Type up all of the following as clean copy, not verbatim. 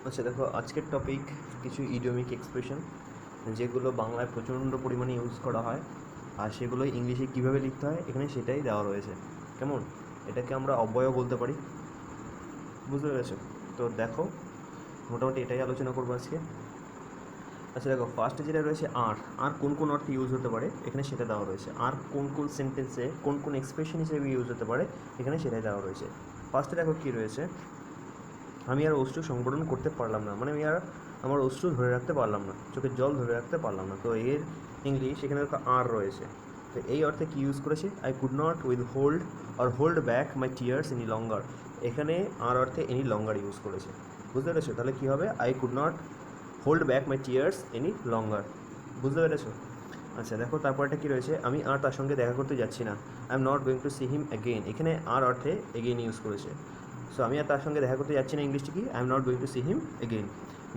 আচ্ছা দেখো, আজকের টপিক কিছু ইডিওমিক এক্সপ্রেশন যেগুলো বাংলায় প্রচণ্ড পরিমাণে ইউজ করা হয়, আর সেগুলো ইংলিশে কীভাবে লিখতে হয় এখানে সেটাই দেওয়া রয়েছে। কেমন? এটাকে আমরা অব্যয় বলতে পারি। বুঝতে পেরেছো? তো দেখো, মোটামুটি এটাই আলোচনা করবো আজকে। আচ্ছা দেখো, ফার্স্টে যেটা রয়েছে আর আর কোন কোন অর্থে ইউজ হতে পারে এখানে সেটা দেওয়া রয়েছে। আর কোন কোন সেন্টেন্সে কোন কোন এক্সপ্রেশন হিসেবে ইউজ হতে পারে এখানে সেটাই দেওয়া রয়েছে। ফার্স্টে দেখো কী রয়েছে, আমি আর অশ্রু সংবরণ করতে পারলাম না, মানে আমি আর আমার অশ্রু ধরে রাখতে পারলাম না, চোখের জল ধরে রাখতে পারলাম না। তো এর ইংলিশ এখানে আর রয়েছে। তো এই অর্থে কী ইউজ করেছে? I could not with hold or hold back my tears any longer. এখানে আর অর্থে এনি লঙ্গার ইউজ করেছে। বুঝতে পেরেছো? তাহলে কী হবে? I could not hold back my tears any longer. বুঝতে পেরেছো? আচ্ছা দেখো, তারপরটা কী রয়েছে, আমি আর তার সঙ্গে দেখা করতে যাচ্ছি না। I am not going to see him again. এখানে আর অর্থে এগেইন ইউজ করেছে। সো আমি আর তার সঙ্গে দেখা করতে যাচ্ছি না, ইংলিশটি কি? I am not going to see him again.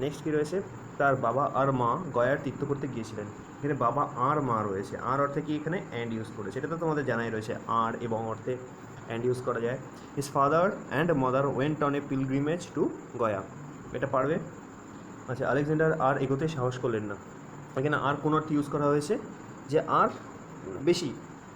Next কী রয়েছে, তার বাবা আর মা গয়ার তীর্থ করতে গিয়েছিলেন। এখানে বাবা আর মা রয়েছে, আর অর্থে কি এখানে অ্যান্ড ইউজ করেছে। এটা তো তোমাদের জানাই রয়েছে, আর এবং অর্থে অ্যান্ড ইউজ করা যায়। His father and mother went on a pilgrimage to Gaya. এটা পারবে? আচ্ছা, আলেকজান্ডার আর এগোতে সাহস করলেন না। এখানে আর কোন অর্থে ইউজ করা হয়েছে? যে আর বেশি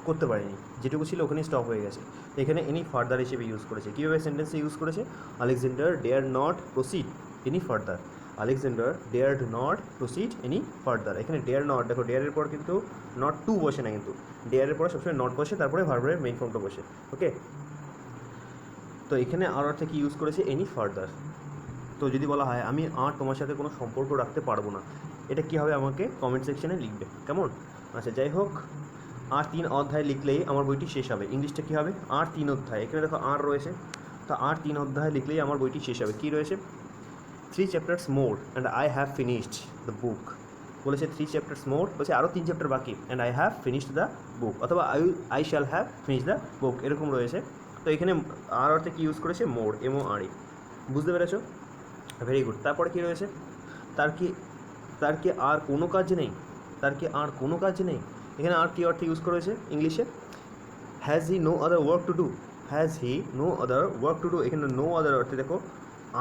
করতে পারেনি, যেটুকু ছিল ওখানেই স্টপ হয়ে গেছে। এখানে এনি ফার্দার হিসেবে ইউজ করেছে। কীভাবে সেন্টেন্সে ইউজ করেছে? Alexander dare not proceed any further. Alexander dared not proceed any further. এখানে ডেয়ার নট, দেখো ডেয়ারের পর কিন্তু নট টু বসে না, কিন্তু ডেয়ারের পরে সবসময় নট বসে, তারপরে ভার্বের মেইন ফর্মটা বসে। ওকে, তো এখানে আর অর্থে কি ইউজ করেছে? Any further. তো যদি বলা হয় আমি আর তোমার সাথে কোনো সম্পর্ক রাখতে পারবো না, এটা কী হবে? আমাকে কমেন্ট সেকশনে লিখবে। কেমন? আচ্ছা যাই হোক, আর 3 অধ্যায় লিখলেই আমার বইটি শেষ হবে। ইংলিশটা কী হবে? আর 3 অধ্যায়। এখানে দেখো আর রয়েছে, তো আর 3 অধ্যায় লিখলেই আমার বইটি শেষ হবে। কী রয়েছে? 3 chapters more and I have finished the book. বলেছে 3 চ্যাপ্টার্স মোর, বলছে আরও 3 চ্যাপ্টার বাকি, and I have finished the book, অথবা I shall have finish the book, এরকম রয়েছে। তো এখানে আর অর্থে কি ইউজ করেছে? মোর, MORE। বুঝতে পেরেছো? Very good. তারপরে কী রয়েছে, তার কি তার কি আর কোনো কাজ নেই? তার কি আর কোনো কাজ নেই? এখানে আর কি অর্থে ইউজ করেছে ইংলিশে? Has he no other work to do. Has he no other work to do. এখানে নো আদার অর্থে দেখো,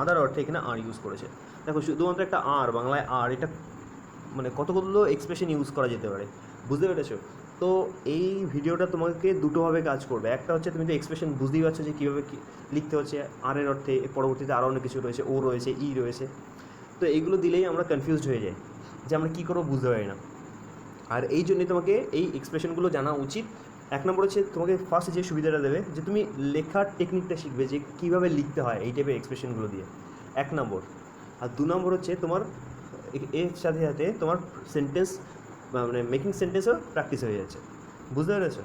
আদার অর্থে এখানে আর ইউজ করেছে। দেখো শুধুমাত্র একটা আর, বাংলায় আর, এটা মানে কতগুলো এক্সপ্রেশন ইউজ করা যেতে পারে। বুঝতে পেরেছো? তো এই ভিডিওটা তোমাকে দুটোভাবে কাজ করবে। একটা হচ্ছে তুমি তো এক্সপ্রেশন বুঝতেই পারছো যে কীভাবে লিখতে হচ্ছে আর এর অর্থে, পরবর্তীতে আরও অনেক কিছু রয়েছে, ও রয়েছে, ই রয়েছে। তো এইগুলো দিলেই আমরা কনফিউজড হয়ে যাই যে আমরা কী করবো, বুঝতে পারি না। আর এই জন্যই তোমাকে এই এক্সপ্রেশনগুলো জানা উচিত। এক নম্বর হচ্ছে তোমাকে ফার্স্ট যে সুবিধাটা দেবে, যে তুমি লেখার টেকনিকটা শিখবে, যে কীভাবে লিখতে হয় এই টাইপের এক্সপ্রেশনগুলো দিয়ে, 1 নম্বর। আর 2 নম্বর হচ্ছে তোমার এর সাথে সাথে তোমার সেন্টেন্স, মানে মেকিং সেন্টেন্সও প্র্যাকটিস হয়ে যাচ্ছে। বুঝতে পেরেছো?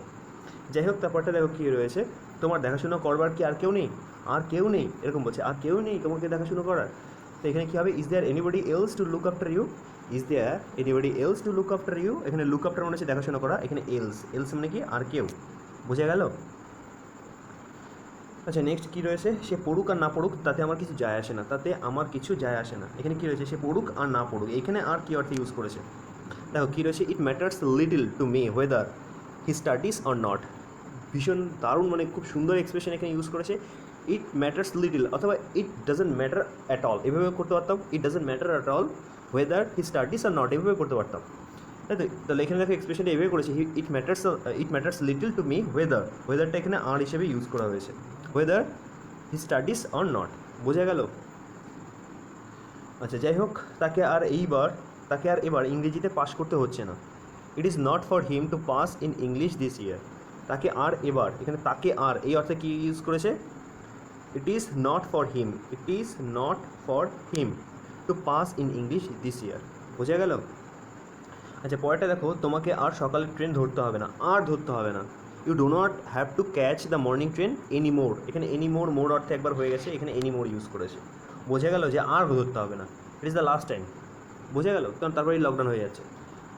যাই হোক, তারপরটা দেখো কী রয়েছে, তোমার দেখাশোনা করবার কি আর কেউ নেই? আর কেউ নেই, এরকম বলছে, আর কেউ নেই তোমাকে দেখাশোনা করার। তো এখানে কী হবে? Is there anybody else to look after you. Is there anybody else to look after you. এখানে লুক আফটার মানে হচ্ছে দেখাশোনা করা, এখানে এলস, এলস মানে কি? আর কেউ। বোঝা গেল? আচ্ছা নেক্সট কী রয়েছে, সে পড়ুক আর না পড়ুক তাতে আমার কিছু যায় আসে না। তাতে আমার কিছু যায় আসে না, এখানে কী রয়েছে? সে পড়ুক আর না পড়ুক। এখানে আর কী অর্থে ইউজ করেছে? দেখো কী রয়েছে, ইট matters little to me whether he studies or not. ভীষণ দারুণ, মানে খুব সুন্দর এক্সপ্রেশন এখানে ইউজ করেছে। ইট ম্যাটার্স লিটল, অথবা it doesn't matter at all, এভাবে করতে পারতাম। It doesn't matter at all whether he studies are not, এভাবে করতে পারতাম। তাই তো? তাহলে এখানে দেখো এক্সপ্রেশনটা এভাবে করেছে, it matters little to me whether. হোয়েদারটা এখানে আর হিসেবে ইউজ করা হয়েছে, whether he studies or not. বোঝা গেল? আচ্ছা যাই হোক, তাকে আর এবার ইংরেজিতে পাশ করতে হচ্ছে না। It is not for him to pass in English this ইয়ার। তাকে আর এবার, এখানে তাকে আর এই অর্থে কী ইউজ করেছে? It is not for him, it is not for him to pass in English this ইয়ার। বোঝা গেল? আচ্ছা পরেরটা দেখো, তোমাকে আর সকালের ট্রেন ধরতে হবে না, আর ধরতে হবে না। You do not have to catch the morning train any more. এখানে এনি মোর, মোর অর্থে একবার হয়ে গেছে, এখানে এনি মোর ইউজ করেছে। বোঝা গেল যে আর ধরতে হবে না, ইট ইজ দ্য লাস্ট টাইম। বোঝা গেল? কারণ তারপরেই লকডাউন হয়ে যাচ্ছে।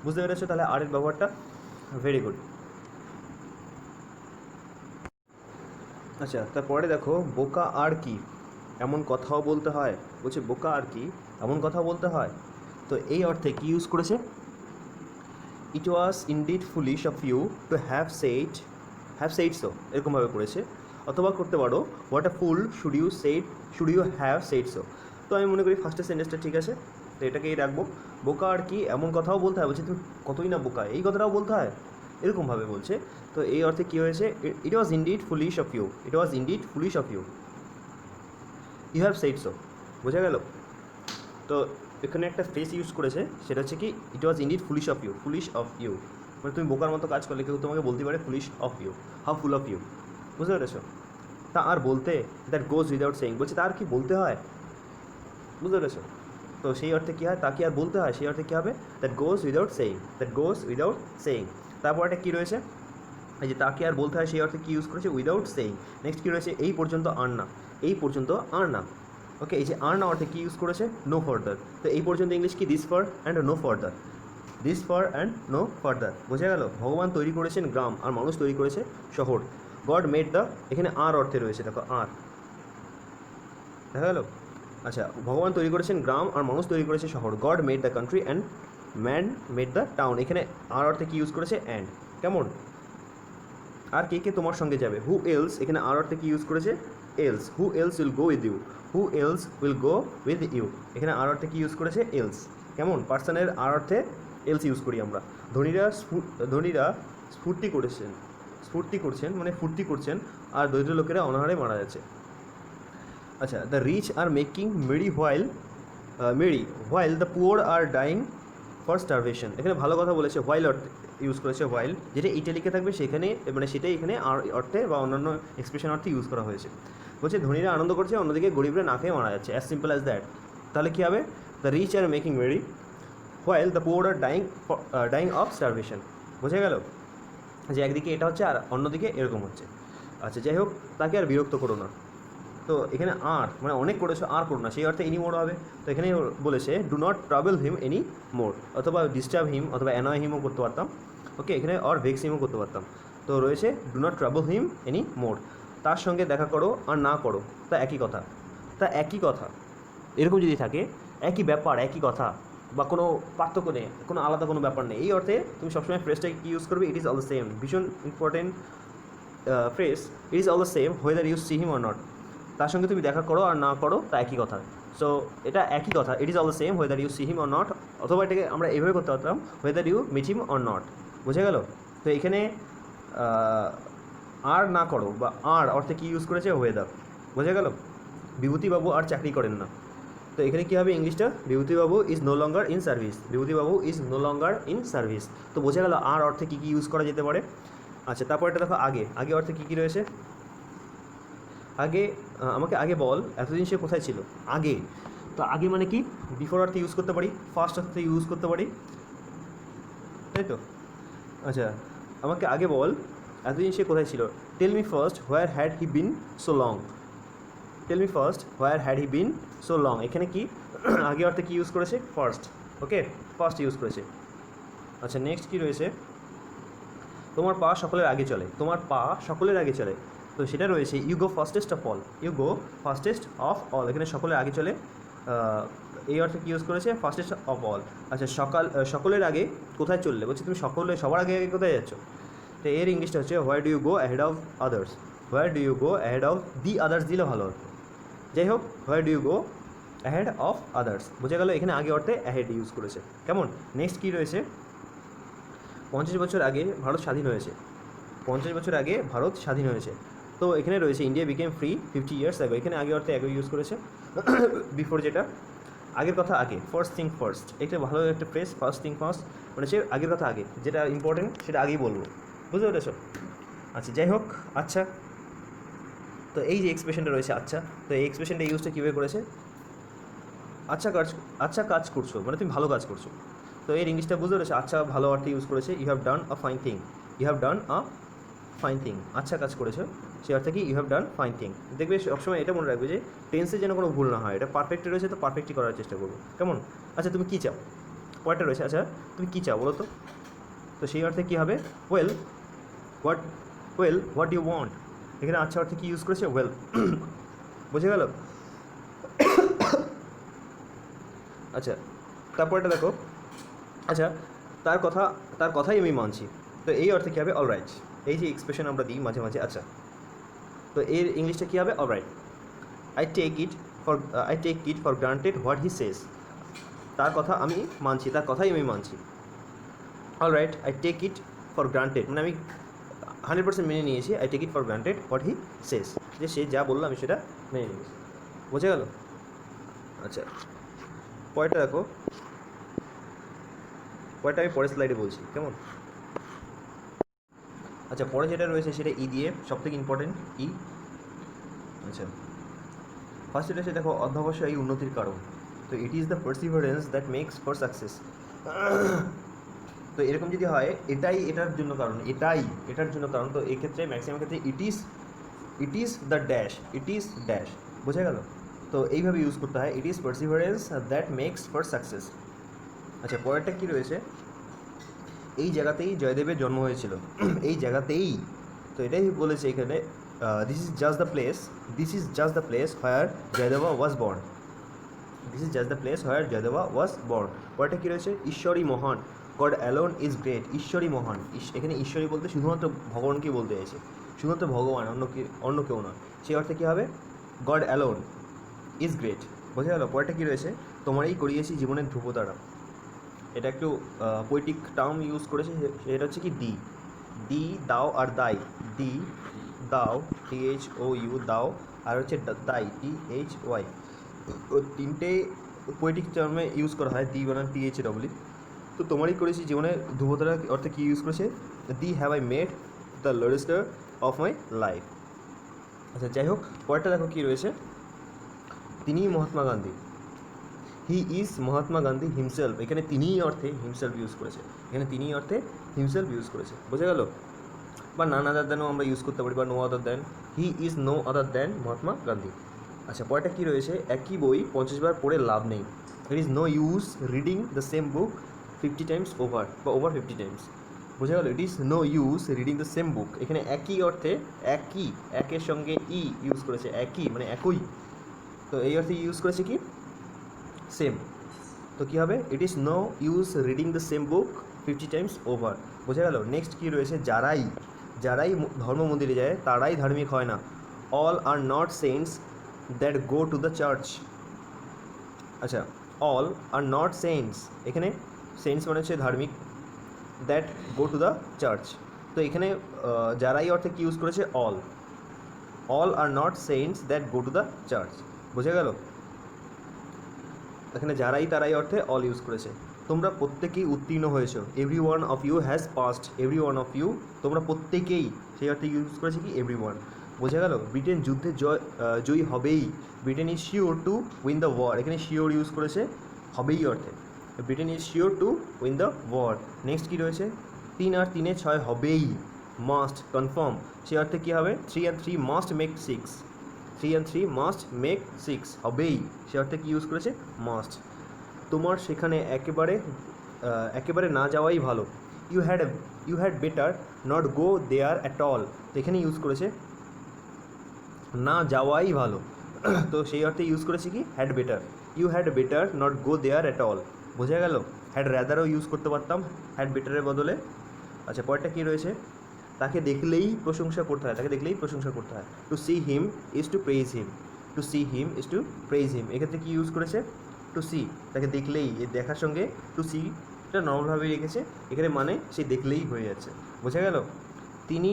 বুঝতে পেরেছো তাহলে আরের ব্যবহারটা? Very good. আচ্ছা তারপরে দেখো, বোকা আর কি এমন কথাও বলতে হয়। বলছে বোকা আর কি এমন কথাও বলতে হয়। তো এই অর্থে কি ইউজ করেছে? It was indeed foolish of you to have said so, এরকমভাবে করেছে। অথবা করতে পারো, what a fool should you have said so. তো আমি মনে করি ফার্স্টের সেন্টেন্সটা ঠিক আছে, তো এটাকেই রাখবো। বোকা আর কি এমন কথাও বলতে হয়, বলছে তুমি কতই না বোকা, এই কথাটাও বলতে হয়, এরকমভাবে বলছে। তো এই অর্থে কী হয়েছে, it was indeed foolish of you, it was indeed foolish of you, you have said so. বোঝা গেল? তো এখানে একটা ফ্রেজ ইউজ করেছে, সেটা হচ্ছে কি, it was indeed foolish of you, foolish of you মানে তুমি বোকার মতো কাজ করলে কেউ তোমাকে বলতে পারে foolish of you, how fool of you. বুঝতে পেরেছো? তা আর বলতে, দ্যাট গোজ উইদাউট সেইং, বলছে তার কি বলতে হয়। বুঝতে পেরেছো? তো সেই অর্থে কী হয়, তা কি আর বলতে হয়, সেই অর্থে কী হবে, that goes without saying, that goes without saying. তারপর একটা কী রয়েছে, এই যে তাকে আর বলতে হয়, সেই অর্থে কী ইউজ করেছে, উইদাউট সেইং। নেক্সট কী রয়েছে, এই পর্যন্ত আর না, এই পর্যন্ত আর না। ওকে, এই যে আর না অর্থে কী ইউজ করেছে, নো ফার্দার। তো এই পর্যন্ত ইংলিশ কি, this far and no further, this far and no further. বোঝা গেল? ভগবান তৈরি করেছেন গ্রাম আর মানুষ তৈরি করেছে শহর। গড মেড দ্য, এখানে আর অর্থে রয়েছে, দেখো আর, দেখা গেল? আচ্ছা, ভগবান তৈরি করেছেন গ্রাম আর মানুষ তৈরি করেছে শহর। God made the country and man made the town, এখানে আর অর্থে কী ইউজ করেছে, অ্যান্ড। কেমন? আর কে কে তোমার সঙ্গে যাবে, হু এলস, এখানে আর অর্থে কী ইউজ করেছে, else. Who else will go with you, who else will go with you, এখানে আর অর্থে কী ইউজ করেছে, এলস। কেমন? পার্সনের আর অর্থে এলস ইউজ করি আমরা। ধনীরা স্ফূর্তি করছেন মানে ফুর্তি করছেন, আর দরিদ্র লোকেরা অনাহারে মারা যাচ্ছে। আচ্ছা, the rich are making merry while the poor are dying for starvation, এখানে ভালো কথা বলেছে, হোয়াইল অর্থে ইউজ করেছে, হোয়াইল যেটা ইটালিকে থাকবে সেখানে, মানে সেটাই এখানে আর অর্থে বা অন্যান্য এক্সপ্রেশন অর্থে ইউজ করা হয়েছে। বলছে ধনীরা আনন্দ করছে, অন্যদিকে গরিবরা না খেয়ে মারা যাচ্ছে, অ্যাজ সিম্পল অ্যাজ দ্যাট। তাহলে কী হবে, the rich are making merry while the poor are dying of starvation. বোঝা গেল যে একদিকে এটা হচ্ছে আর অন্যদিকে এরকম হচ্ছে। আচ্ছা, যাই হোক, তাকে আর বিরক্ত করো না। তো এখানে আর মানে অনেক করেছো, আর করো না, সেই অর্থে এনি মোর হবে। তো এখানে বলেছে do not travel him any more, অথবা ডিস্টার্ব হিম, অথবা অ্যানয় হিমও করতে পারতাম। ওকে, এখানে অর ভেক্স হিমও করতে পারতাম। তো রয়েছে do not travel him any more, তার সঙ্গে দেখা করো আর না করো, তা একই কথা। তা একই কথা এরকম যদি থাকে, একই ব্যাপার একই কথা, বা কোনো পার্থক্য নেই, কোনো আলাদা কোনো ব্যাপার নেই, এই অর্থে তুমি সবসময় ফ্রেজটাকে কী ইউজ করবে, it is all the same. ভীষণ important phrase, it is all the same whether you see him or not, তার সঙ্গে তুমি দেখা করো আর না করো তা একই কথা। সো এটা একই কথা, it is all the same whether you see him or not, অথবা এটাকে আমরা এভাবে করতে পারতাম, whether you meet him or not. বুঝে গেল? তো এখানে আর না করো বা আর অর্থে কী ইউজ করেছে, ওয়েদার। বোঝা গেল? বিভূতিবাবু আর চাকরি করেন না। তো এখানে কী হবে ইংলিশটা, Bibhutibabu is no longer in service, Bibhutibabu is no longer in service. তো বোঝা গেল আর অর্থে কী কী ইউজ করা যেতে পারে। আচ্ছা, তারপর এটা দেখো আগে, আগে অর্থে কী কী রয়েছে। আগে, আমাকে আগে বল এতদিন সে কোথায় ছিল, আগে। তো আগে মানে কি, বিফোর অর্থে ইউজ করতে পারি, ফার্স্ট অর্থে ইউজ করতে পারি, তাই তো? আচ্ছা, আমাকে আগে বল এতদিন সে কোথায় ছিল, tell me first where had he been so long, tell me first where had he been so long. এখানে কি আগে অর্থে কী ইউজ করেছে, ফার্স্ট। ওকে, ফার্স্ট ইউজ করেছে। আচ্ছা, নেক্সট কী রয়েছে, তোমার পা সকলের আগে চলে, তোমার পা সকলের আগে চলে। তো সেটা রয়েছে you go fastest of all, you go fastest of all, এখানে সকলের আগে চলে, এই অর্থে কী ইউজ করেছে, ফাস্টেস্ট অফ অল। আচ্ছা, সকলের আগে কোথায় চললে, বলছি তুমি সবার আগে আগে কোথায় যাচ্ছ। তো এর ইংলিশটা হচ্ছে where do you go ahead of others, where do you go ahead of the others দিলে ভালো হতো। যাই হোক, where do you go ahead of others. বোঝা গেল এখানে আগে অর্থে অ্যাহেড ইউজ করেছে। কেমন? নেক্সট কী রয়েছে, 50 বছর আগে ভারত স্বাধীন হয়েছে, 50 বছর আগে ভারত স্বাধীন হয়েছে। তো এখানে রয়েছে ইন্ডিয়া বিকেম ফ্রি 50 ইয়ার্স আগে, এখানে আগে অর্থে আগে ইউজ করেছে, বিফোর যেটা আগের কথা আগে, ফার্স্ট থিং ফার্স্ট, এটা ভালো একটা ফ্রেজ, ফার্স্ট থিং ফার্স্ট মানে সে আগের কথা আগে, যেটা ইম্পর্টেন্ট সেটা আগেই বলবো। বুঝতে পেরেছ? আচ্ছা, যাই হোক, আচ্ছা, তো এই যে এক্সপ্রেশনটা রয়েছে আচ্ছা, তো এই এক্সপ্রেশনটা ইউজটা কীভাবে করেছে, আচ্ছা কাজ করছো মানে তুমি ভালো কাজ করছো। তো এর ইংলিশটা বুঝতে পেরেছো, আচ্ছা ভালো অর্থে ইউজ করেছে, you have done a fine thing, you have done a fine thing, আচ্ছা কাজ করেছো, সে অর্থে কি you have done fine thing. দেখবে সবসময় এটা মনে রাখবে যে টেন্সে যেন কোনো ভুল না হয়, এটা পারফেক্টে রয়েছে তো পারফেক্টই করার চেষ্টা করবো। কেমন? আচ্ছা, তুমি কী চাও, পয়েন্টটা রয়েছে, আচ্ছা তুমি কী চাও বলো তো। তো সেই অর্থে কী হবে, ওয়েল হোয়াট ইউ ওয়ান্ট, এখানে আচ্ছা অর্থে কী ইউজ করেছে, ওয়েল। বুঝে গেল? আচ্ছা, তারপরটা দেখো, আচ্ছা তার কথাই আমি মানছি, তো এই অর্থে কী হবে, অলরাইট। এই যে এক্সপ্রেশন আমরা দিই মাঝে মাঝে, আচ্ছা, তো এর ইংলিশটা কী হবে, alright. I take it I take it for granted what he says, তার কথা আমি মানছি, তার কথাই আমি মানছি। All right, I take it for granted মানে আমি 100% মেনে নিয়েছি। I take it for granted what he says, যে সে যা বললো আমি সেটা মেনে নিয়েছি। বোঝা গেল? আচ্ছা, পরেরটা দেখো, পরেরটা আমি পরের স্লাইডে বলছি, কেমন? আচ্ছা, পরে যেটা রয়েছে সেটা ই দিয়ে, সব থেকে ইম্পর্টেন্ট ই। আচ্ছা, ফার্স্ট এটা হচ্ছে দেখো, অধ্যবসায় উন্নতির কারণ। তো it is the perseverance that makes for success. তো এরকম যদি হয়, এটাই এটার জন্য কারণ, এটাই এটার জন্য কারণ, তো এক্ষেত্রে ম্যাক্সিমাম ক্ষেত্রে it is the dash, it is dash. বোঝা গেল? তো এইভাবে ইউজ করতে হয়, it is perseverance that makes for success. আচ্ছা, পরেরটা কী রয়েছে? এই জায়গাতেই জয়দেবের জন্ম হয়েছিল, এই জায়গাতেই। তো এটাই বলেছে এখানে, this is just the place, this is just the place where Jayadeva was born, this is just the place where Jayadeva was born. পরেরটা কী রয়েছে? ঈশ্বরই মহান, গড অ্যালোন ইজ গ্রেট। ঈশ্বরই মহান, এখানে ঈশ্বরই বলতে শুধুমাত্র ভগবানকেই বলতে চাইছে, শুধুমাত্র ভগবান, অন্য কেউ নয়। সেই অর্থে কী হবে? God alone is great. বোঝা গেল? পরেরটা কী রয়েছে? তোমারই করিয়েছি জীবনের ধ্রুবতারা। এটা একটু পোয়েটিক টার্ম ইউজ করেছে, সেটা হচ্ছে কি ডি, ডি দাও আর দাই, ডি দাও THOU দাও, আর হচ্ছে দাই THY। ও তিনটে পোয়েটিক টার্মে ইউজ করা হয়, দি বানান THW। তো তোমারই করেছি জীবনে ধ্রুবতারা অর্থে কী ইউজ করেছে? The have I made the lodestar of my life. আচ্ছা, যাই হোক, পরেরটা দেখো কী রয়েছে? তিনিই Mahatma Gandhi, he is Mahatma Gandhi himself. এখানে তিনিই অর্থে হিমসেলফ ইউজ করেছে, এখানে তিনিই অর্থে হিমসেলফ ইউজ করেছে। বোঝা গেল? বা নান আদার দ্যানও আমরা ইউজ করতে পারি, বা no other than, he is no other than Mahatma Gandhi. আচ্ছা, পরেরটা কী রয়েছে? একই বই 50 বার পড়ে লাভ নেই, it is no use reading the same book 50 times over, বা ওভার 50 টাইমস। বোঝা গেল? It is no use reading the same book. এখানে একই অর্থে, একই, একের সঙ্গে ই ইউজ করেছে, একই মানে একই। তো এই অর্থে ইউজ করেছে কি? সেম। তো কী হবে? It is no use reading the same book 50 times over. বোঝা গেল? নেক্সট কী রয়েছে? যারাই ধর্ম মন্দিরে যায় তারাই ধার্মিক হয় না, all are not cents that go to the church. আচ্ছা, অল আর নট সেন্টস, এখানে সেন্টস মানে হচ্ছে ধার্মিক, that go to the church. তো এখানে যারাই অর্থে কী ইউজ করেছে? All are not cents that go to the church. বোঝা গেল? এখানে যারাই তারাই অর্থে অল ইউজ করেছে। তোমরা প্রত্যেকেই উত্তীর্ণ হয়েছো, every one of you has past, every one of you, তোমরা প্রত্যেকেই, সেই অর্থে ইউজ করেছে কি? Every one. বোঝা গেল? ব্রিটেন যুদ্ধে জয়ী হবেই, Britain is sure to win the war. এখানে শিওর ইউজ করেছে হবেই অর্থে, Britain is sure to win the war. Next কী রয়েছে? 3 আর 3 6 হবেই, মাস্ট, কনফার্ম, সেই অর্থে কী হবে? 3 and 3 must make 6, 3 and 3 must make 6 হবেই, সে অর্থে কি ইউজ করেছে? মাস্ট। তোমার সেখানে একেবারে না যাওয়াই ভালো, you had better not go there at all. তো এখানে ইউজ করেছে না যাওয়াই ভালো, তো সেই অর্থে ইউজ করেছে কি? Had better, you had better not go there at all. বোঝা গেল? হ্যাড র্যাদারও ইউজ করতে পারতাম হ্যাড বেটারের বদলে। আচ্ছা, পরেরটা কী রয়েছে? তাকে দেখলেই প্রশংসা করতে হয়, তাকে দেখলেই প্রশংসা করতে হয়, to see him is to praise him, to see him is to praise him. এক্ষেত্রে কী ইউজ করেছে? টু সি, তাকে দেখলেই, এর দেখার সঙ্গে টু সিটা নর্মালভাবে রেখেছে, এখানে মানে সে দেখলেই হয়ে যাচ্ছে। বোঝা গেল? তিনি,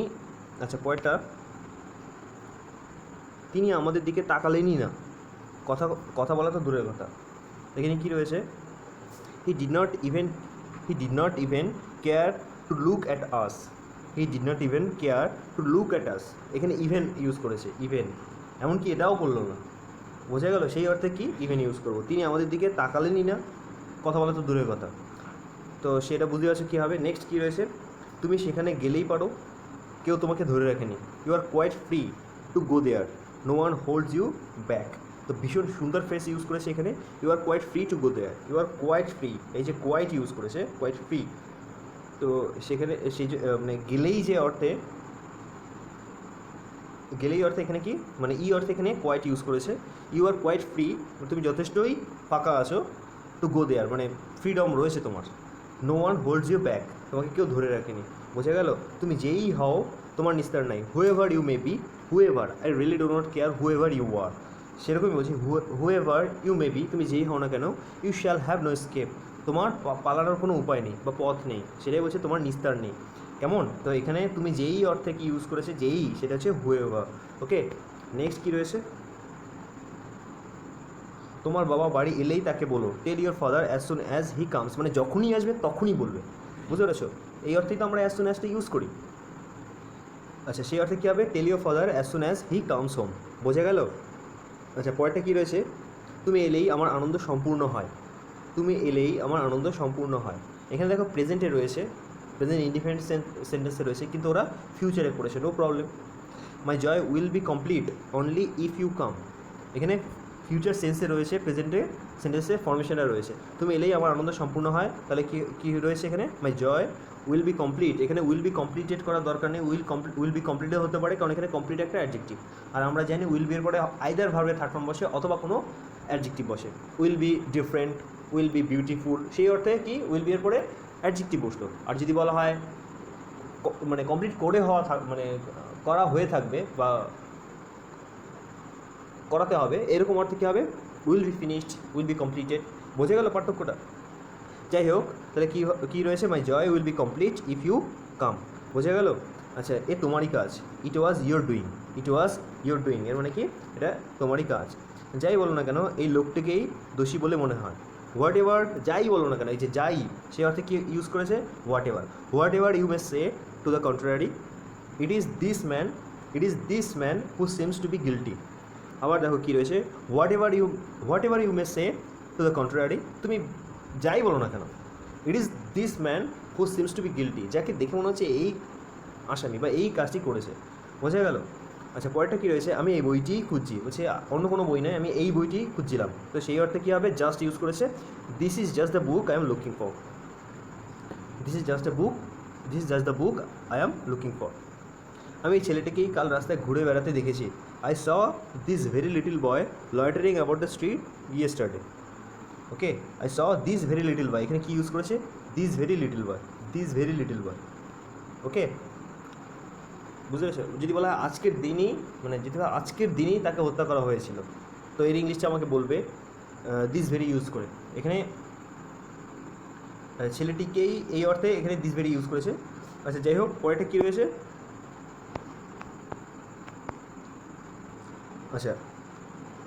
আচ্ছা পরেরটা, তিনি আমাদের দিকে তাকালেনই না, কথা বলা তো দূরের কথা। এখানে কী রয়েছে? হি did not even care to look at us, he did not even care to look at আস। এখানে ইভেন ইউজ করেছে, ইভেন, এমনকি এটাও করলো না। বোঝা গেল? সেই অর্থে কি? ইভেন ইউজ করবো। তিনি আমাদের দিকে তাকালেনই না, কথা বলা তো দূরের কথা। তো সেটা বুঝতে পারছো কী হবে। নেক্সট কী রয়েছে? তুমি সেখানে গেলেই পারো, কেউ তোমাকে ধরে রাখেনি, you are quite free to go there, no one holds you back. তো ভীষণ সুন্দর ফ্রেজ ইউজ করেছে এখানে, you are quite free to go there, you are quite free, এই যে কোয়াইট ইউজ করেছে, কোয়াইট ফ্রি। তো সেখানে সেই যে মানে গেলেই যে অর্থে, গেলেই অর্থে এখানে কি মানে ই অর্থে এখানে কোয়াইট ইউজ করেছে, ইউ আর কোয়াইট ফ্রি, তুমি যথেষ্টই ফাঁকা আছো, টু গো দেয়ার মানে ফ্রিডম রয়েছে তোমার, no one holds you back, তোমাকে কেউ ধরে রাখেনি। বোঝা গেল? তুমি যেই হও তোমার নিস্তার নাই, whoever you may be, whoever, I really do not care whoever you are, সেরকমই বলছি, হুএভার ইউ মে বি, তুমি যেই হও না কেন, you shall have no escape, তোমার পালানোর কোনো উপায় নেই বা পথ নেই, সেটাই বলছে তোমার নিস্তার নেই। কেমন? তো এখানে তুমি যেই অর্থে কি ইউজ করেছে, যেই, সেটা হচ্ছে হুএভার। ওকে, নেক্সট কী রয়েছে, তোমার বাবা বাড়ি এলেই তাকে বলো, tell your father as soon as he comes, মানে যখনই আসবে তখনই বলবে। বুঝতে পেরেছো? এই অর্থেই তো আমরা অ্যাজ সুন অ্যাজটা ইউজ করি। আচ্ছা, সেই অর্থে কী হবে, tell your father as soon as he comes home. বোঝা গেল? আচ্ছা, পরেরটা কী রয়েছে, তুমি এলেই আমার আনন্দ সম্পূর্ণ হয়, তুমি এলেই আমার আনন্দ সম্পূর্ণ হয়। এখানে দেখো প্রেজেন্টে রয়েছে, প্রেজেন্ট ইন্ডিফারেন্ট সেন্টেন্সে রয়েছে, কিন্তু ওরা ফিউচারে করেছে, no problem. My joy will be complete only if you come, এখানে ফিউচার সেন্সে রয়েছে, প্রেজেন্টে সেন্টেন্সে ফর্মেশনটা রয়েছে, তুমি এলেই আমার আনন্দ সম্পূর্ণ হয়, তাহলে কী রয়েছে এখানে, মাই জয় উইল বি কমপ্লিট। এখানে উইল বি কমপ্লিটেড করার দরকার নেই, উইল বি কমপ্লিটেড হতে পারে, কারণ এখানে কমপ্লিট একটা অ্যাডজেক্টিভ, আর আমরা জানি উইল বি এর পরে আইদার ভার্বের থার্ড ফর্ম বসে অথবা কোনো অ্যাডজেক্টিভ বসে। Will be different, will be beautiful, সেই অর্থে কি উইল বি এর পরে অ্যাডজেক্টিভ বসলো। আর যদি বলা হয় মানে কমপ্লিট করে হওয়া মানে করা হয়ে থাকবে বা করাতে হবে, এরকম অর্থে কী হবে, will be finished, will be completed. বোঝা গেল পার্থক্যটা? যাই হোক, তাহলে কী রয়েছে, my joy will be complete if you come. বোঝা গেল? আচ্ছা, এ তোমারই কাজ, it was your doing, it was your doing এর মানে কি, এটা তোমারই কাজ। যাই বলো না কেন, এই লোকটিকেই দোষী বলে মনে হয়। হোয়াট এভার, যাই বলো না কেন, এই যে যাই, সে অর্থে কি ইউজ করেছে, whatever you may say to the contrary, it is this man who seems to be guilty. আবার দেখো কী রয়েছে, whatever you may say to the contrary, তুমি যাই বলো না কেন, it is this man who seems to be guilty, যাকে দেখে মনে হচ্ছে এই আসামি বা এই কাজটি করেছে। বোঝা গেল? আচ্ছা, পরেরটা কী রয়েছে, আমি এই বইটিই খুঁজছি, বলছে অন্য কোনো বই নয়, আমি এই বইটিই খুঁজছিলাম। তো সেই অর্থে কী হবে, জাস্ট ইউজ করেছে, this is just the book I am looking for, this is just the book I am looking for. আমি এই ছেলেটিকেই কাল রাস্তায় ঘুরে বেড়াতে দেখেছি, I saw this very little boy loitering about the street yesterday. Okay, I saw this very little boy, এখানে কী ইউজ করেছে, this very little boy. Okay, বুঝতে পেরেছো? যদি বলা হয় আজকের দিনই, মানে যদি আজকের দিনই তাকে হত্যা করা হয়েছিল, তো এর ইংলিশটা আমাকে বলবে দিস ভেরি ইউজ করে। এখানে ছেলেটিকেই এই অর্থে এখানে দিস ভেরি ইউজ করেছে। আচ্ছা, যাই হোক, পরেরটা কী রয়েছে, আচ্ছা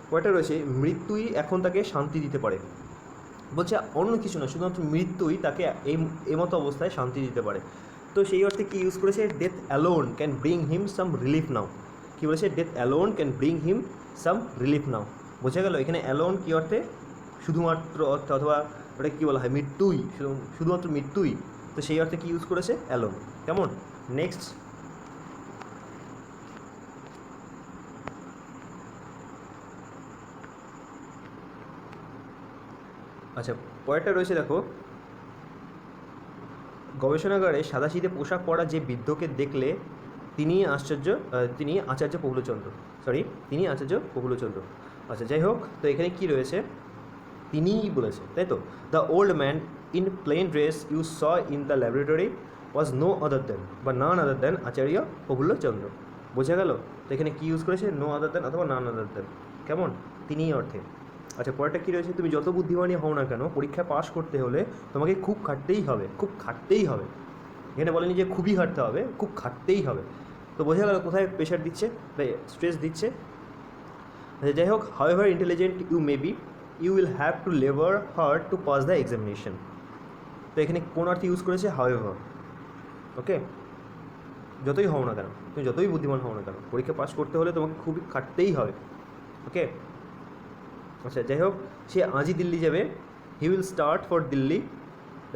পরেরটা রয়েছে, মৃত্যুই এখন তাকে শান্তি দিতে পারে। বলছে অন্য কিছু না, শুধুমাত্র মৃত্যুই তাকে এই মতো অবস্থায় শান্তি দিতে পারে। তো সেই অর্থে কী ইউজ করেছে, death alone can bring him some relief now. কী বলেছে, death alone can bring him some relief now. বোঝা গেল? এখানে অ্যালোন কী অর্থে, শুধুমাত্র অর্থে, অথবা ওটা কী বলা হয়, মৃত্যুই, শুধুমাত্র মৃত্যুই। তো সেই অর্থে কী ইউজ করেছে, অ্যালোন। কেমন? নেক্সট, আচ্ছা পরেরটা রয়েছে দেখো, গবেষণাগারে সাদাসিধে পোশাক পরা যে বৃদ্ধকে দেখলে তিনি আচার্য প্রফুল্লচন্দ্র। আচ্ছা, যাই হোক, তো এখানে কি রয়েছে, তিনিই বলেছে, তাই তো। The old man in plain dress you saw in the laboratory was none other than Acharya Prafullachandra. বোঝা গেল? তো এখানে কি ইউজ করেছে, নো আদার দেন অথবা নান আদার দেন। কেমন? তিনিই অর্থে। আচ্ছা, পরেরটা কী রয়েছে, তুমি যত বুদ্ধিমানই হও না কেন, পরীক্ষা পাশ করতে হলে তোমাকে খুব খাটতেই হবে। এখানে বলেনি যে খুবই খাটতে হবে, খুব খাটতেই হবে। তো বোঝা গেল কোথায় প্রেশার দিচ্ছে বা স্ট্রেস দিচ্ছে। আচ্ছা, যাই হোক, however intelligent you may be, you will have to labour hard to pass the examination. তো এখানে কোন অর্থে ইউজ করেছে, হাউএভার। ওকে, যতই হও না কেন, তুমি যতই বুদ্ধিমান হও না কেন, পরীক্ষা পাস করতে হলে তোমাকে খুবই খাটতেই হবে। ওকে, আচ্ছা, যাই হোক, সে আজই দিল্লি যাবে, he will start for Delhi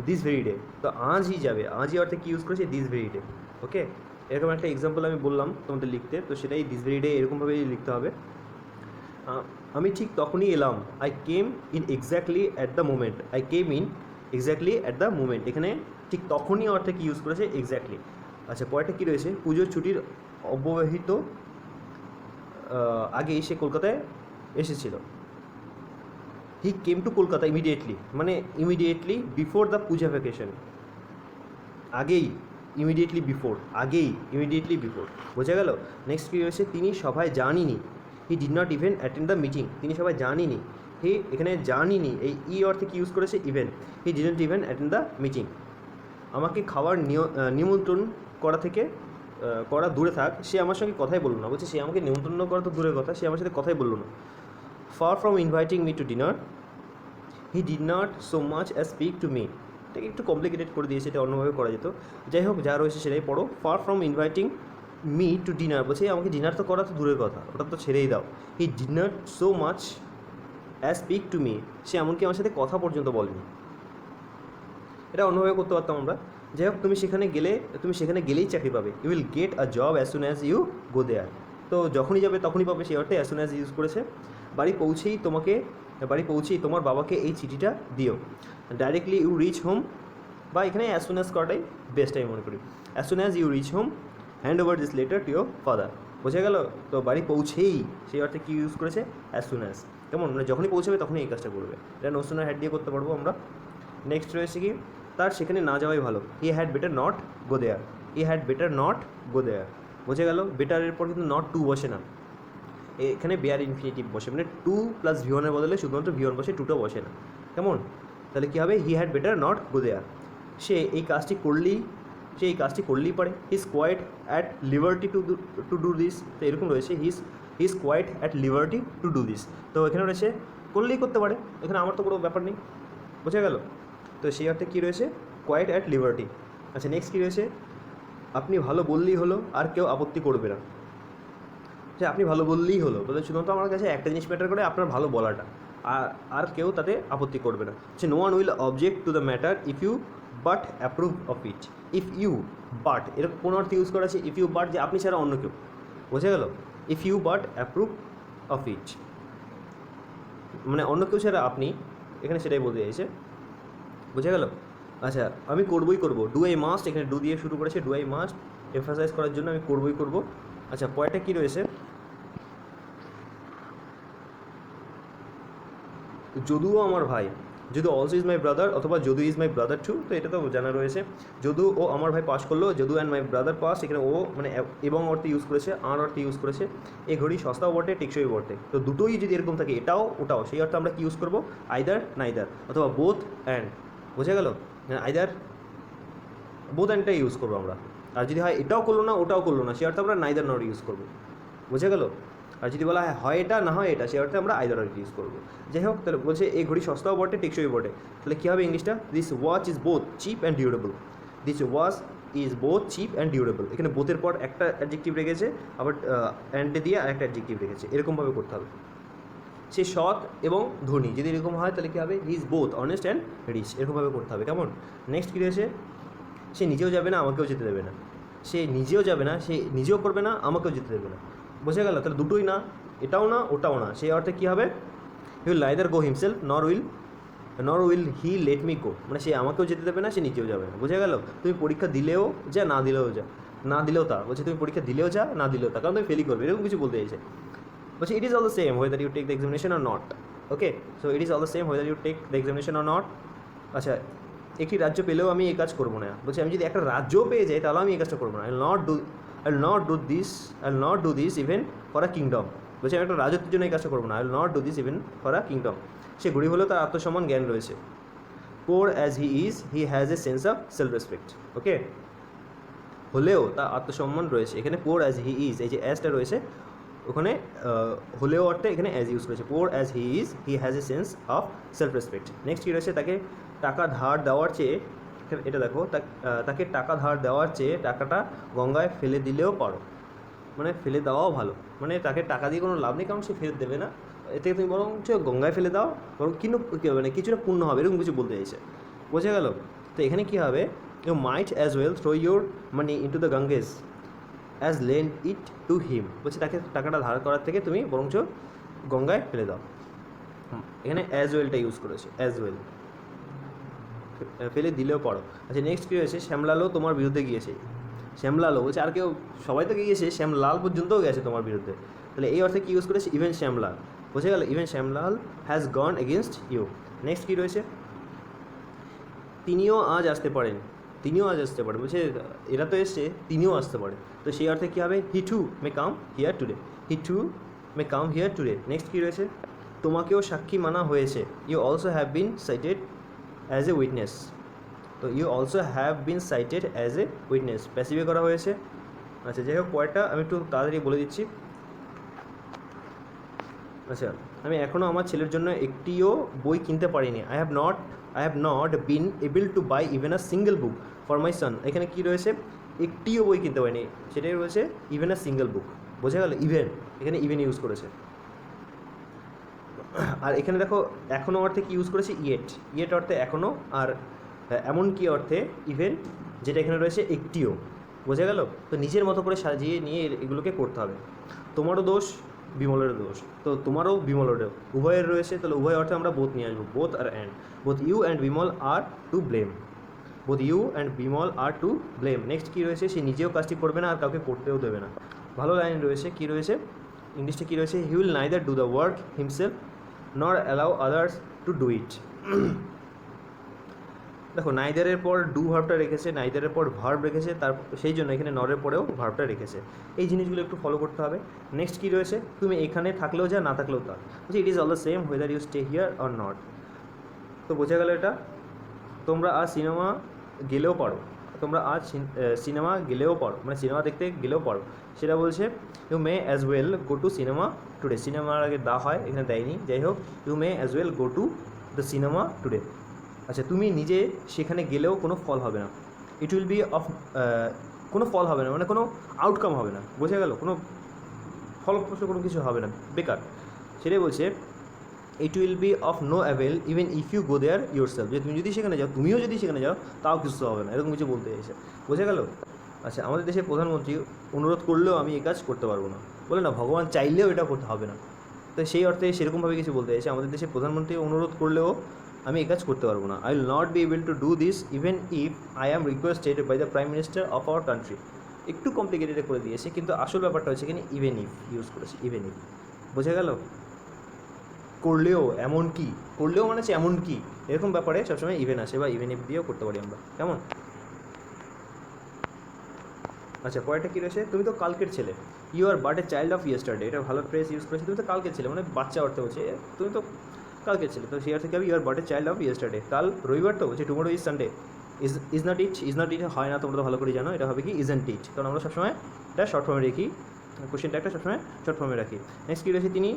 this very day. তো আজই যাবে, আজই অর্থে কী ইউজ করেছে, দিস ভেরি ডে। ওকে, এরকম একটা এক্সাম্পল আমি বললাম তোমাদের লিখতে, তো সেটাই দিস ভেরি ডে এরকমভাবেই লিখতে হবে। আমি ঠিক তখনই এলাম, I came in exactly at the moment. এখানে ঠিক তখনই অর্থে কী ইউজ করেছে, এক্স্যাক্টলি। আচ্ছা, পরেরটা কী রয়েছে, পুজোর ছুটির অব্যবহিত আগেই সে কলকাতায় এসেছিল। হি কেম টু কলকাতা ইমিডিয়েটলি, মানে immediately before the Puja vacation. Immediately before. বোঝা গেল? নেক্সট কী রয়েছে, তিনি সভায় যাননি, হি did not even attend the meeting, তিনি সবাই জানিনি। হি এখানে জানিনি এই অর্থে কি ইউজ করেছে, even. He didn't even attend the meeting. আমাকে খাওয়ার নিমন্ত্রণ করা থেকে করা দূরে থাক, সে আমার সঙ্গে কথাই বললো না। বলছে সে আমাকে নিমন্ত্রণ করা তো দূরের কথা, সে আমার সাথে কথাই বললো না। Far from inviting me two dinner, he did not so much as speak to me. এটাকে একটু কমপ্লিকেটেড করে দিয়েছে, এটা অন্যভাবে করা যেত। যাই হোক, যা রয়েছে সেটাই পড়ো। Far from inviting me two dinner, বলছে আমাকে ডিনার তো করা তো দূরের কথা, ওটা তো ছেড়েই দাও। He did not so much as speak to me, সে এমনকি আমার সাথে কথা পর্যন্ত বলেনি। এটা অন্যভাবে করতে পারতাম আমরা। যাই হোক, তুমি সেখানে গেলেই চাকরি পাবে। You will get a job as soon as you go there. তো যখনই যাবে তখনই পাবে, সেই অর্থে অ্যাজ সুন অ্যাজ ইউজ করেছে। বাড়ি পৌঁছেই তোমার বাবাকে এই চিঠিটা দিও। ডাইরেক্টলি ইউ রিচ হোম, বা এখানে অ্যাজ সুন অ্যাজ করাটাই বেস্ট আমি মনে করি। As soon as you reach home hand over this letter to your father. বোঝা গেল? তো বাড়ি পৌঁছেই সেই অর্থে কী ইউজ করেছে, অ্যাজ সুন অ্যাজ। কেমন, মানে যখনই পৌঁছাবে তখনই এই কাজটা করবে। এটা নো সুনার হ্যাড দিয়ে করতে পারবো আমরা। নেক্সট রয়েছে কি, তার সেখানে না যাওয়াই ভালো। He had better not go there, he had better not go there. বোঝা গেল? বেটারের পর কিন্তু নট টু বসে না, এখানে বেয়ার ইনফিনিটিভ বসে, মানে টু প্লাস ভিওয়ানের বদলে শুধুমাত্র ভিওয়ান বসে, টুটা বসে না। কেমন? তাহলে কী হবে, he had better not go there. সে এই কাজটি করলেই পারে। He is quite at liberty to do this. তো এরকম রয়েছে, he is quite at liberty to do this. তো এখানে রয়েছে করলেই করতে পারে, এখানে আমার তো কোনো ব্যাপার নেই। বোঝা গেল? তো সেই অর্থে কী রয়েছে, কোয়াইট অ্যাট লিবার্টি। আচ্ছা, নেক্সট কী রয়েছে, আপনি ভালো বললেই হলো, আর কেউ আপত্তি করবে না। যে আপনি ভালো বললেই হলো, তাহলে শুধুমাত্র আমার কাছে একটা জিনিস ম্যাটার করে, আপনার ভালো বলাটা, আর কেউ তাতে আপত্তি করবে না। সে no one will object to the matter if you but approve of it. If you but, এরকম কোনো অর্থে ইউজ করা আছে, ইফ ইউ বাট যে আপনি ছাড়া অন্য কেউ। বোঝা গেল? If you but approve of it, মানে অন্য কেউ ছাড়া আপনি, এখানে সেটাই বলতে চাইছে। বোঝা গেল? আচ্ছা, আমি করবই করবো, ডু আই মাস্ট, এখানে ডু দিয়ে শুরু করেছে, ডু আই মাস্ট এমফাসাইজ করার জন্য আমি করবই করবো। আচ্ছা, পয়েন্টটা কী রয়েছে, যদুও আমার ভাই, Jadu also is my brother, অথবা Jadu is my brother too. তো এটা তো জানা রয়েছে, যদু ও আমার ভাই পাস করলো, Jadu and my brother pass. এখানে ও মানে এবং অর্থে ইউজ করেছে, আর অর্থে ইউজ করেছে। এই ঘড়ি সস্তাও বটে, টেকসই বটে। তো দুটোই যদি এরকম থাকে, এটাও ওটাও, সেই অর্থে আমরা কি ইউজ করবো, আইদার নাইদার, অথবা বোথ অ্যান্ড। বোঝা গেল? আইদার বোথ অ্যান্ডটাই ইউজ করবো আমরা। আর যদি হয় এটাও করলো না ওটাও করলো না, সে অর্থে আমরা নাইদার নট ইউজ করবো। বোঝা গেল? আর যদি বলা হয় এটা না হয় এটা, সে অর্থে আমরা আইদার অর ইউজ করবো। যাই হোক, তাহলে বলছে এই ঘড়ি সস্তাও বটে, টেকসই বটে। তাহলে কী হবে ইংলিশটা, this watch is both chip and durable. This watch is both chip and durable. এখানে বোথের পর একটা অ্যাডজেক্টিভ রেখেছে, আবার অ্যান্ডে দিয়ে আরেকটা অ্যাডজেক্টিভ রেখেছে, এরকমভাবে করতে হবে। সে সৎ এবং ধনী, যদি এরকম হয় তাহলে কী হবে, he is both honest and rich, এরকমভাবে করতে হবে। কেমন? নেক্সট কী রয়েছে, সে নিজেও যাবে না, আমাকেও যেতে দেবে না। সে নিজেও যাবে না, সে নিজেও করবে না, আমাকেও যেতে দেবে না। বোঝা গেল? তাহলে দুটোই না, এটাও না ওটাও না, সেই অর্থে কী হবে, he will neither go himself nor will he let me go. মানে সে আমাকেও যেতে দেবে না, সে নিজেও যাবে না। বোঝা গেল? তুমি পরীক্ষা দিলেও যা, না দিলেও তা। বলছে তুমি পরীক্ষা দিলেও যা, না দিলেও তা, কারণ তুমি ফেলই করবে, এরকম কিছু বলতে চাইছে। বলছে it is all the same whether you take the examination or not. Okay, so it is all the same whether you take the examination or not. আচ্ছা, একটি রাজ্য পেলেও আমি এই কাজ করবো না। বলছি আমি যদি একটা রাজ্যও পেয়ে যাই তাহলে আমি এই কাজটা করবো না। I will not do this even for a kingdom. বলছি আমি একটা রাজত্বের জন্য এই কাজটা করবো না। I will not do this even for a kingdom. সে গরিব হলেও তার আত্মসম্মান জ্ঞান রয়েছে। Poor as he is, he has a sense of self respect. Okay, হলেও তার আত্মসম্মান রয়েছে। এখানে পোর অ্যাজ হি ইজ, এই যে অ্যাজটা রয়েছে ওখানে হলেও অর্থে এখানে অ্যাজ ইউজ করেছে। Poor as he is, he has a sense of self respect. Next কী রয়েছে, তাকে টাকা ধার দেওয়ার চেয়ে, এটা দেখো, তাকে টাকা ধার দেওয়ার চেয়ে টাকাটা গঙ্গায় ফেলে দিলেও পারো। মানে ফেলে দেওয়াও ভালো, মানে তাকে টাকা দিয়ে কোনো লাভ নেই, কারণ সে ফেরত দেবে না। এতে তুমি বরং গঙ্গায় ফেলে দাও, বরং কিন্তু মানে কিছুটা পূর্ণ হবে, এরকম কিছু বলতে চাইছে। বোঝা গেল? তো এখানে কী হবে, you might as well throw your money into the Ganges as lend it to him. বলছে তাকে টাকাটা ধার করার থেকে তুমি বরঞ্চ গঙ্গায় ফেলে দাও। এখানে অ্যাজ ওয়েলটা ইউজ করেছে, অ্যাজ ওয়েল, ফেলে দিলেও পারো। আচ্ছা, নেক্সট কী হয়েছে, শ্যামলালও তোমার বিরুদ্ধে গিয়েছে। শ্যামলালও বলছে আর কেউ, সবাই তো গিয়েছে, শ্যামলাল পর্যন্তও গেছে তোমার বিরুদ্ধে। তাহলে এই অর্থে কী ইউজ করেছে, ইভেন শ্যামলাল। বোঝা গেল? Even Shyamlal has gone against you. Next কী রয়েছে, তিনিও আজ আসতে পারেন। বলছে এরা তো এসছে, তিনিও আসতে পারে। তো সেই অর্থে কী হবে, he too may come here today. He too may come here today. Next কী রয়েছে, তোমাকেও সাক্ষী মানা হয়েছে, you also have been cited as a witness. তো you also have been cited as a witness, প্যাসিভে করা হয়েছে। আচ্ছা যাই হোক, পরেরটা আমি একটু তাড়াতাড়ি বলে দিচ্ছি। আচ্ছা, আমি এখনও আমার ছেলের জন্য একটিও বই কিনতে পারিনি। I have not been able to buy even a single book for my son. এখানে কী রয়েছে, একটিও বই কিনতে পারিনি, সেটাই রয়েছে ইভেন আ সিঙ্গেল বুক। বোঝা গেল, ইভেন, এখানে ইভেন ইউজ করেছে। আর এখানে দেখো এখনও অর্থে কি ইউজ করেছে, ইয়েট অর্থে এখনও, আর এমন কি অর্থে ইভেন, যেটা এখানে রয়েছে একটিও। বোঝা গেল। তো নিজের মতো করে সাজিয়ে নিয়ে এগুলোকে করতে হবে। তোমারও দোষ, বিমলেরও দোষ, তো তোমারও বিমলেরও, উভয়ের রয়েছে, তাহলে উভয় অর্থে আমরা বোথ নিয়ে আসবো, বোথ আর and. Both you and Bimal are to blame, both you and Bimal are to blame. Next কী রয়েছে, সে নিজেও কাজটি করবে না আর কাউকে করতেও দেবে না। ভালো লাইন রয়েছে, কী রয়েছে ইংলিশটা, কী রয়েছে, he will neither do the work himself nor allow others to do it. দেখো নাইদারের পর ডু ভার্বটা রেখেছে, নাইদারের পর ভার্ব রেখেছে, তার সেই জন্য এখানে নরের পরেও ভার্বটা রেখেছে। এই জিনিসগুলো একটু ফলো করতে হবে। নেক্সট কী রয়েছে, তুমি এখানে থাকলেও যা, না থাকলেও তা, যে it is all the same whether you stay here or not. তো বোঝা গেল এটা। তোমরা আজ সিনেমা গেলেও পারো, তোমরা আজ সিনেমা গেলেও পারো, মানে সিনেমা দেখতে গেলেও পারো, সেটা বলছে you may as well go to cinema today. সিনেমার আগে দা হয়, এখানে দেয়নি, যাই হোক, you may as well go to the cinema today. আচ্ছা, তুমি নিজে সেখানে গেলেও কোনো ফল হবে না, ইট উইল বি অফ, কোনো ফল হবে না, মানে কোনো আউটকাম হবে না। বোঝা গেল, কোনো ফলপ্রসূ কোনো কিছু হবে না, বেকার। সেটাই বলছে it will be of no avail even if you go there yourself, যে তুমি যদি সেখানে যাও, তুমিও যদি সেখানে যাও, তাও কিছু হবে না, এরকম কিছু বলতে চাইছে। বোঝা গেল। আচ্ছা, আমাদের দেশের প্রধানমন্ত্রী অনুরোধ করলেও আমি এই কাজ করতে পারবো না, বলে না, ভগবান চাইলেও এটা করতে হবে না। তো সেই অর্থে সেরকমভাবে কিছু বলতে চাইছে, আমাদের দেশের প্রধানমন্ত্রী অনুরোধ করলেও আমি এই কাজ করতে পারবো না। I will not be able to do this even if I am requested by the prime minister of our country. একটু কমপ্লিকেটেড করে দিয়েছে, কিন্তু আসল ব্যাপারটা হচ্ছে এখানে ইভেন ইফ ইউজ করেছে, ইভেন ইফ। বোঝা গেল। করলেও, এমন কি, করলেও মানে হচ্ছে এমন কি, এরকম ব্যাপারে সবসময় ইভেন আসে, বা ইভেন ইফ দিয়েও করতে পারি আমরা, কেমন। আচ্ছা, পরেরটা কী রয়েছে, তুমি তো কালকের ছেলে, you are but a child of yesterday. এটা ভালো ফ্রেজ ইউজ করেছে, তুমি তো কালকের ছেলে, মানে বাচ্চা অর্থে হচ্ছে তুমি তো কালকের ছেলে, তো সেই অর্থে কি হবে, you are but a child of yesterday. কাল রবিবার তো বলছে tomorrow is Sunday. Is not it হয় না, তোমরা তো ভালো করে জানো, এটা হবে কি ইজন্ট ইট, কারণ আমরা সবসময় এটা শর্ট ফর্মে রাখি, কোশ্চেনটা একটা সবসময় শর্ট ফর্মে রাখি। নেক্সট কী রয়েছে, তিনি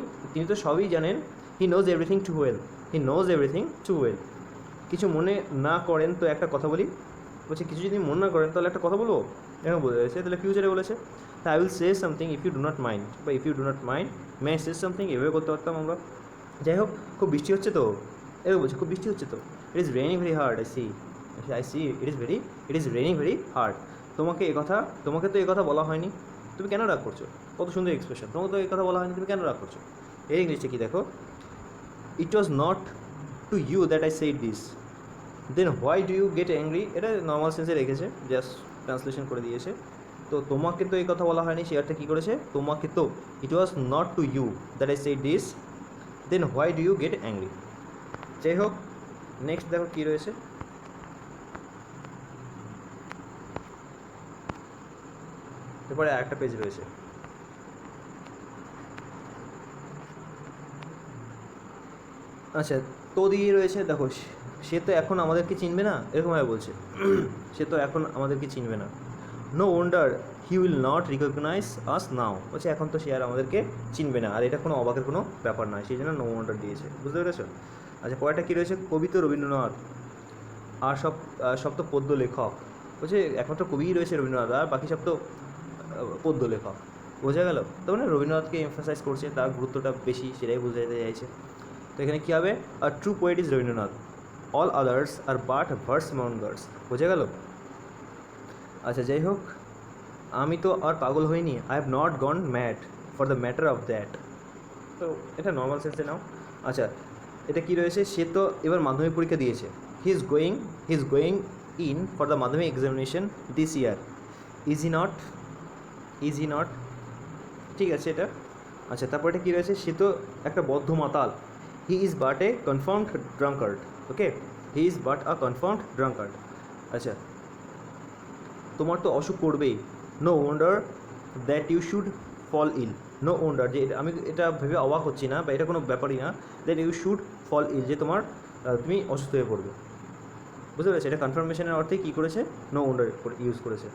তো সবই জানেন, he knows everything to well, he knows everything to well. কিছু মনে না করেন তো একটা কথা বলি, বলছে কিছু যদি মনে না করেন তাহলে একটা কথা বলবো, এরকম বলে রয়েছে, তাহলে ফিউচারে বলেছে, তা I will say something if you do not mind, বা if you do not mind may say something, এভাবে করতে পারতাম আমরা। যাই হোক, খুব বৃষ্টি হচ্ছে তো, এরকম বলছে, খুব বৃষ্টি হচ্ছে তো, it is raining very hard, I see it is raining very hard. তোমাকে তো এই কথা বলা হয়নি, তুমি কেন রাগ করছো, কত সুন্দর এক্সপ্রেশন, তোমাকে তো এই কথা বলা হয়নি, তুমি কেন রাগ করছো। এর ইংলিশটা কি দেখো, it was not to you that I said this, then why do you get angry. এটা নর্মাল সেন্সে রেখেছে, জাস্ট ট্রান্সলেশন করে দিয়েছে। তো তোমাকে তো এই কথা বলা হয়নি, সে অর্থে কী করেছে, তোমাকে তো, it was not to you that I said this, then why do you get angry. যাই হোক, নেক্সট দেখো কী রয়েছে, এরপরে একটা পেজ রয়েছে। আচ্ছা, তো দিয়ে রয়েছে, দেখো সে তো এখন আমাদেরকে চিনবে না, এরকমভাবে বলছে, সে তো এখন আমাদেরকে চিনবে না। No wonder he will not recognise us now, বলছে এখন তো সে আর আমাদেরকে চিনবে না, আর এটা কোনো অবাকের কোনো ব্যাপার নয়, সেই জন্য নো ওয়ান্ডার দিয়েছে, বুঝতে পেরেছো। আচ্ছা, পরেরটা কী রয়েছে, কবি তো রবীন্দ্রনাথ, আর সব তো পদ্য লেখক, বলছে একমাত্র কবিই রয়েছে রবীন্দ্রনাথ, আর বাকি সব তো পদ্য লেখক। বোঝা গেল, তো মানে রবীন্দ্রনাথকে এমফাসাইজ করছে, তার গুরুত্বটা বেশি, সেটাই বোঝাতে চাইছে। তো এখানে কী হবে, আর true poet is Rabindranath, all others are but verse mongers. বোঝা গেল। আচ্ছা, যাই হোক, আমি তো আর পাগল হইনি, I have not gone mad for the matter of that. তো এটা নর্মাল সেন্সে নাও। আচ্ছা, এটা কী রয়েছে, সে তো এবার মাধ্যমিক পরীক্ষা দিয়েছে, he is going in for the Madhyamik examination this year, is he not, ঠিক আছে এটা। আচ্ছা, তারপর এটা কী রয়েছে, সে তো একটা বদ্ধ মাতাল, he is but a confirmed drunkard, okay, he is but a confirmed drunkard. আচ্ছা, তোমার তো অসুখ করবেই, no wonder that you should fall ill, no wonder, যে আমি এটা ভেবে অবাক হচ্ছি না বা এটা কোনো ব্যাপারই না, দেন ইউ শুড ফল ইল, যে তোমার তুমি অসুস্থ হয়ে পড়বে। বুঝতে পেরেছি? এটা কনফার্মেশনের অর্থে কী করেছে, নো ওন্ডার ইউজ করেছে।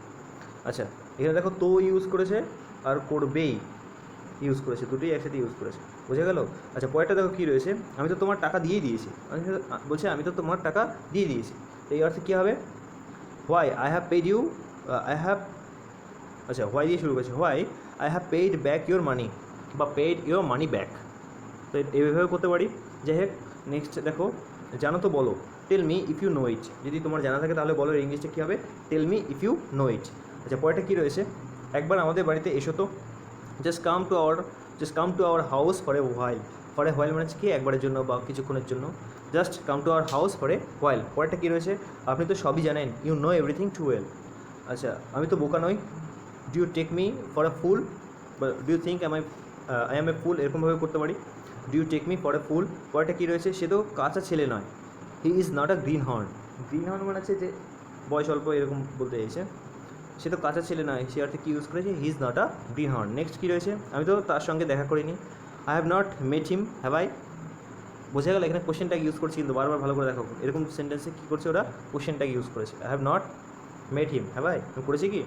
আচ্ছা, এখানে দেখো তো ইউজ করেছে আর করবেই ইউজ করেছে, দুটোই একসাথে ইউজ করেছে। বুঝে গেল? আচ্ছা, পরেরটা দেখো কী রয়েছে, আমি তো তোমার টাকা দিয়েই দিয়েছি, বলছে আমি তো তোমার টাকা দিয়ে দিয়েছি, এই অর্থে কী হবে, why I have paid you, I have, আচ্ছা হোয়াই দিয়ে শুরু করেছে, why I have paid back your money বা পেইড ইউর মানি ব্যাক। তো এইভাবে করতে পারি। যাই হোক, নেক্সট দেখো, জানো তো বলো, tell me if you know it, যদি তোমার জানা থাকে তাহলে বলো, ইংলিশটা কী হবে, tell me if you know it. আচ্ছা, পরেরটা কী রয়েছে, একবার আমাদের বাড়িতে এসো তো, just come to our house for a while. For a while মানে কি, একবারের জন্য বা কিছুক্ষণের জন্য, just come to our house for a while. পরেরটা কী রয়েছে, আপনি তো সবই জানেন, you know everything to well. আচ্ছা, আমি তো বোকা নই, do you take me for a fool, বা do you think I am a fool, এরকমভাবে করতে পারি, do you take me for a fool. পরেরটা কী রয়েছে, সে তো কাঁচা ছেলে নয়, he is not a green horn. Green horn মানে হচ্ছে যে বয়স অল্প, এরকম বলতে চাইছে, সে তো কাঁচা ছেলে নয়, সে অর্থে কী ইউজ করেছে, he is not a green horn. Next কী রয়েছে, আমি তো তার সঙ্গে দেখা করিনি, I have not met him, have I. বোঝা গেল, এখানে কোশ্চেন ট্যাগ ইউজ করছি, কিন্তু বারবার ভালো করে দেখো, এরকম সেন্টেন্সে কী করছে ওরা, কোশ্চেন ট্যাগ ইউজ করেছে, I have not met him, have I, আমি করেছি কি।